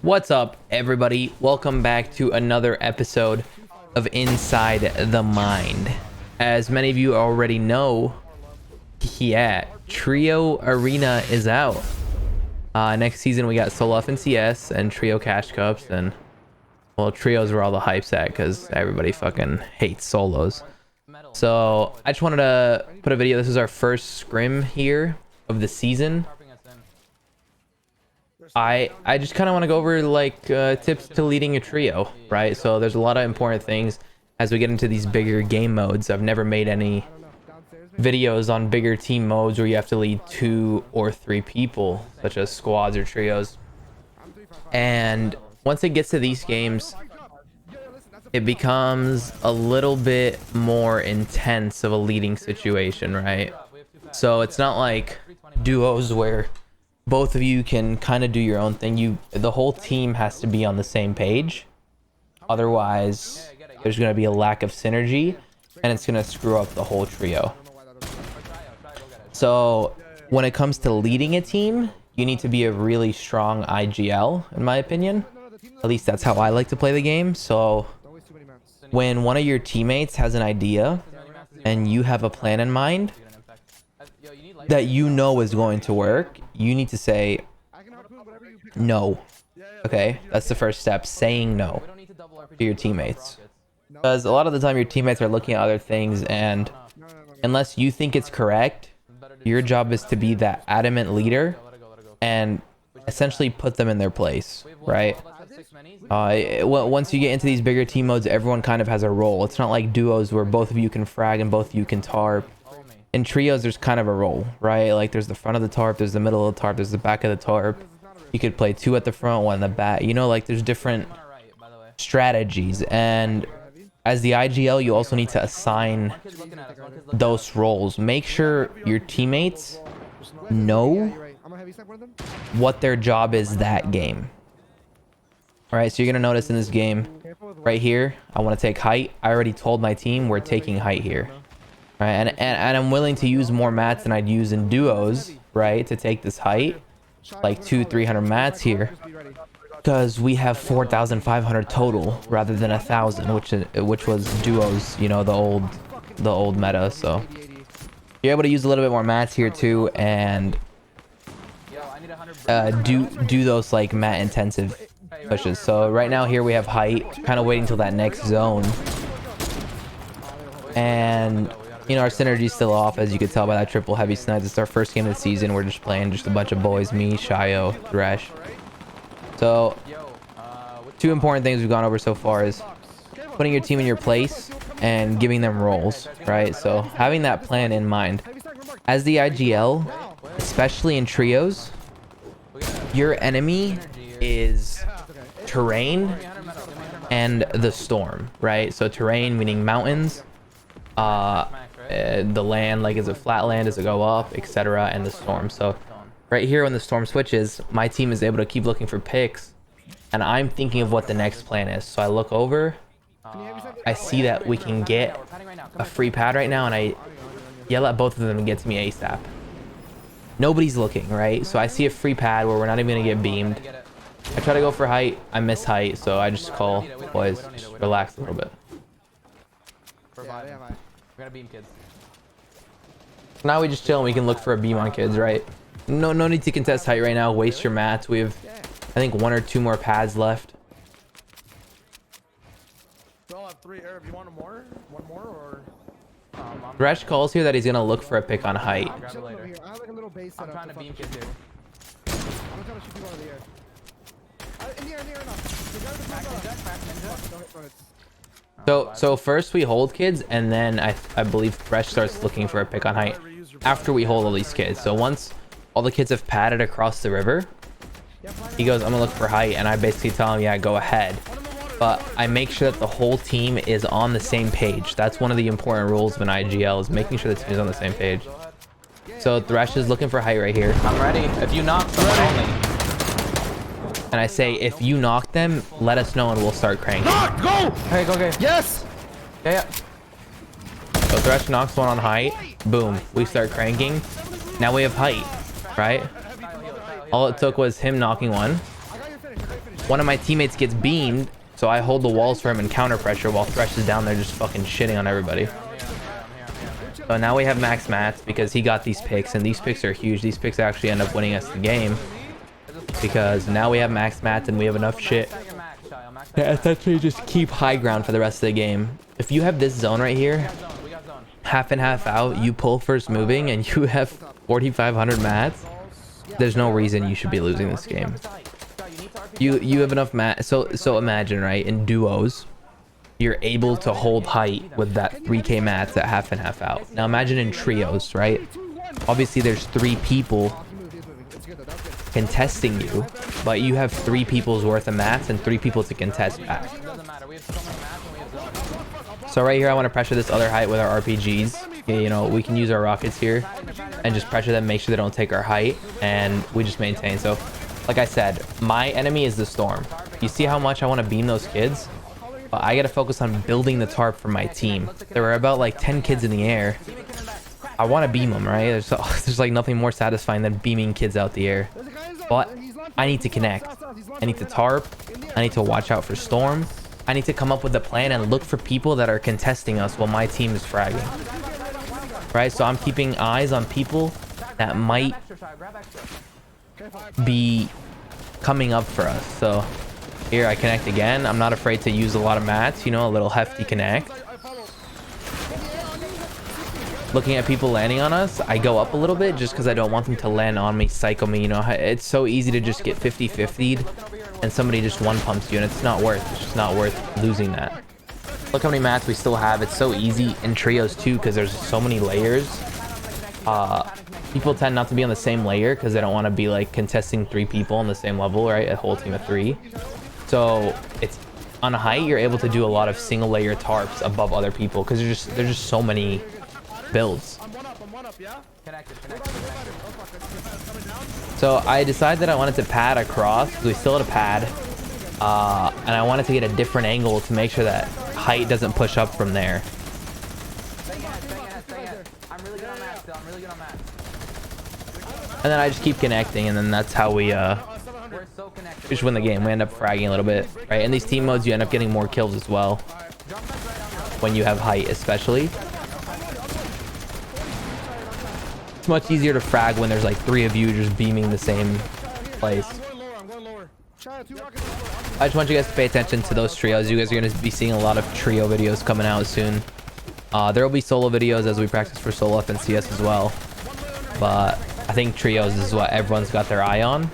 What's up, everybody? Welcome back to another episode of Inside the Mind. As many of you already know, Trio Arena is out. Next season we got Soloff and CS and Trio Cash Cups, and well, Trios were all the hypes at because everybody fucking hates solos. So I just wanted to put a video. This is our first scrim here of the season. I just kind of want to go over like tips to leading a trio, right? So there's a lot of important things as we get into these bigger game modes. I've never made any videos on bigger team modes where you have to lead 2 or 3 people, such as squads or trios. And once it gets to these games, it becomes a little bit more intense of a leading situation, right? So it's not like duos where both of you can kind of do your own thing. The whole team has to be on the same page. Otherwise, there's going to be a lack of synergy and it's going to screw up the whole trio. So when it comes to leading a team, you need to be a really strong IGL, in my opinion. At least that's how I like to play the game. So when one of your teammates has an idea and you have a plan in mind that you know is going to work, you need to say no. Okay, that's the first step, saying no to your teammates, because a lot of the time your teammates are looking at other things, and unless you think it's correct, your job is to be that adamant leader and essentially put them in their place, right? Once you get into these bigger team modes, everyone kind of has a role. It's not like duos where both of you can frag and both of you can tarp. In trios, there's kind of a role, right? Like there's the front of the tarp, there's the middle of the tarp, there's the back of the tarp. You could play 2 at the front, 1 in the back. You know, like there's different strategies. And as the IGL, you also need to assign those roles. Make sure your teammates know what their job is that game. All right, so you're gonna notice in this game right here, I want to take height. I already told my team we're taking height here. Right, and I'm willing to use more mats than I'd use in duos, right, to take this height, like 200-300 mats here, because we have 4,500 total rather than 1,000, which was duos, you know, the old meta. So you're able to use a little bit more mats here too, and do those like mat intensive pushes. So right now here we have height, kind of waiting till that next zone, and you know, our synergy's still off, as you could tell by that triple heavy snipes. It's our first game of the season. We're just playing just a bunch of boys, me, Shio, Thresh. So 2 important things we've gone over so far is putting your team in your place and giving them roles, right? So having that plan in mind. As the IGL, especially in trios, your enemy is terrain and the storm, right? So terrain meaning mountains, the land, like is it flat land, does it go up, etc., and the storm. So right here when the storm switches, my team is able to keep looking for picks, and I'm thinking of what the next plan is. So I look over, I see that we can get a free pad right now, and I yell at both of them to get to me ASAP. Nobody's looking, right? So I see a free pad where we're not even gonna get beamed. I try to go for height, I miss height, so I just call, boys, just relax a little bit. We're gonna beam kids. Now we just chill and we can look for a beam on kids, right? No need to contest height right now. Waste your mats. We have, I think, 1 or 2 more pads left. We'll have 3 air. If you want more, one more, or Thresh calls here that he's gonna look for a pick on height. I'm trying to beam kids here. I'm trying to shoot people out of the air. In the air enough. So first we hold kids, and then I believe Thresh starts looking for a pick on height after we hold all these kids. So once all the kids have padded across the river, he goes, I'm gonna look for height, and I basically tell him, yeah, go ahead. But I make sure that the whole team is on the same page. That's one of the important rules of an IGL, is making sure the team is on the same page. So Thresh is looking for height right here. I'm ready. If you knock someone only. And I say, if you knock them, let us know and we'll start cranking. Knock! Go! Okay, go. Yes! Yeah. So Thresh knocks one on height. Boom. We start cranking. Now we have height, right? All it took was him knocking one. one of my teammates gets beamed, so I hold the walls for him and counter pressure while Thresh is down there just fucking shitting on everybody. So now we have max mats because he got these picks, and these picks are huge. These picks actually end up winning us the game because now we have max mats and we have enough shit to essentially just keep high ground for the rest of the game. If you have this zone right here, half in, half out, you pull first moving, and you have 4,500 mats, there's no reason you should be losing this game. You have enough mat. So imagine, right, in duos, you're able to hold height with that 3k mats at half in, half out. Now imagine in trios, right? Obviously there's 3 people contesting you, but you have 3 people's worth of mats and 3 people to contest back. So right here I want to pressure this other height with our RPGs. You know, we can use our rockets here and just pressure them, make sure they don't take our height, and we just maintain. So like I said, my enemy is the storm. You see how much I want to beam those kids, but I gotta focus on building the tarp for my team. There were about like 10 kids in the air. I want to beam them, right? There's like nothing more satisfying than beaming kids out the air. But I need to connect. I need to tarp. I need to watch out for storm. I need to come up with a plan and look for people that are contesting us while my team is fragging. Right? So I'm keeping eyes on people that might be coming up for us. So here I connect again. I'm not afraid to use a lot of mats, you know, a little hefty connect. Looking at people landing on us, I go up a little bit just because I don't want them to land on me, psycho me. You know, it's so easy to just get 50-50'd and somebody just one pumps you, and it's just not worth losing that. Look how many mats we still have. It's so easy in trios too because there's so many layers. People tend not to be on the same layer because they don't want to be like contesting 3 people on the same level, right? A whole team of 3. So it's on a height, you're able to do a lot of single layer tarps above other people because there's just so many builds. So I decided that I wanted to pad across because we still had a pad, and I wanted to get a different angle to make sure that height doesn't push up from there. And then I just keep connecting, and then that's how we just win the game. We end up fragging a little bit, right? In these team modes, you end up getting more kills as well when you have height, especially. It's much easier to frag when there's like 3 of you just beaming the same place. I just want you guys to pay attention to those trios. You guys are going to be seeing a lot of trio videos coming out soon. There will be solo videos as we practice for solo and CS as well. But I think trios is what everyone's got their eye on.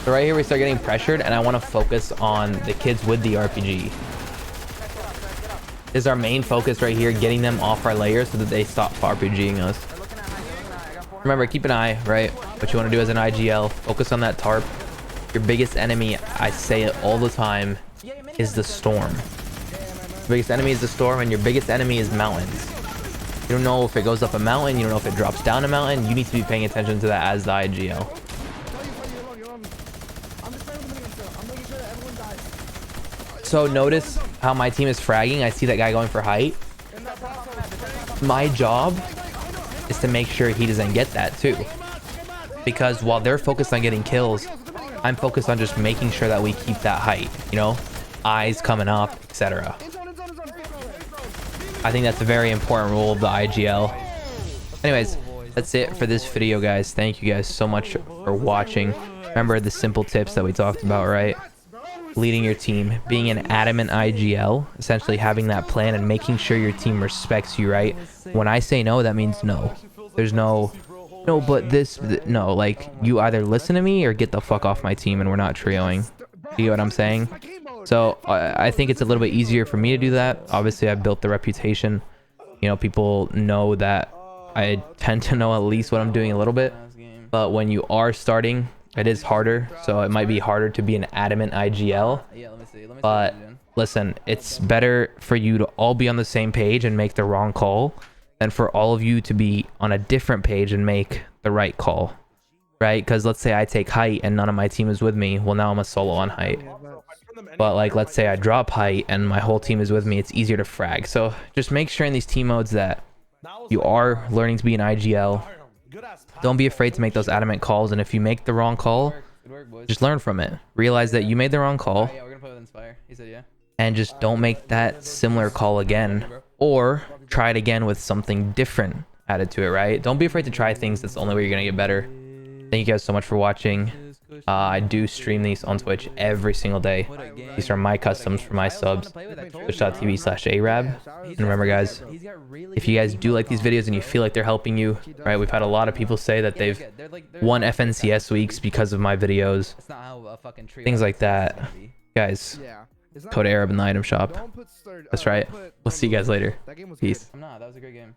So right here we start getting pressured, and I want to focus on the kids with the RPG. This is our main focus right here, getting them off our layer so that they stop RPGing us. Remember, keep an eye, right? What you want to do as an IGL, focus on that tarp. Your biggest enemy, I say it all the time, is the storm. Your biggest enemy is the storm, and your biggest enemy is mountains. You don't know if it goes up a mountain, you don't know if it drops down a mountain. You need to be paying attention to that as the IGL. So notice how my team is fragging. I see that guy going for height. My job is to make sure he doesn't get that too. Because while they're focused on getting kills, I'm focused on just making sure that we keep that height, you know, eyes coming up, etc. I think that's a very important rule of the IGL. Anyways, that's it for this video, guys. Thank you guys so much for watching. Remember the simple tips that we talked about, right? Leading your team, being an adamant IGL, essentially having that plan and making sure your team respects you, right? When I say no, that means no. There's no, but this, no, like, you either listen to me or get the fuck off my team and we're not trioing. You get what I'm saying? So I think it's a little bit easier for me to do that. Obviously, I've built the reputation. You know, people know that I tend to know at least what I'm doing a little bit. But when you are starting, it is harder, so it might be harder to be an adamant IGL. But listen, it's better for you to all be on the same page and make the wrong call than for all of you to be on a different page and make the right call, right? Because let's say I take height and none of my team is with me. Well, now I'm a solo on height. But like, let's say I drop height and my whole team is with me. It's easier to frag. So just make sure in these team modes that you are learning to be an IGL. Don't be afraid to make those adamant calls, and if you make the wrong call, just learn from it. Realize that you made the wrong call, Yeah, we're gonna play with Inspire. He said yeah. and just don't make that similar call again, or try it again with something different added to it, right? Don't be afraid to try things. That's the only way you're gonna get better. Thank you guys so much for watching. I do stream these on Twitch every single day. These are my customs for my subs. Twitch.tv/Arab. And remember, guys, if you guys do like these videos and you feel like they're helping you, right? We've had a lot of people say that they've won FNCS weeks because of my videos. Things like that. Guys, Yeah. code Arab in the item shop. Don't put That's right. We'll see you guys later. That game was Peace. good. I'm not. That was a great game.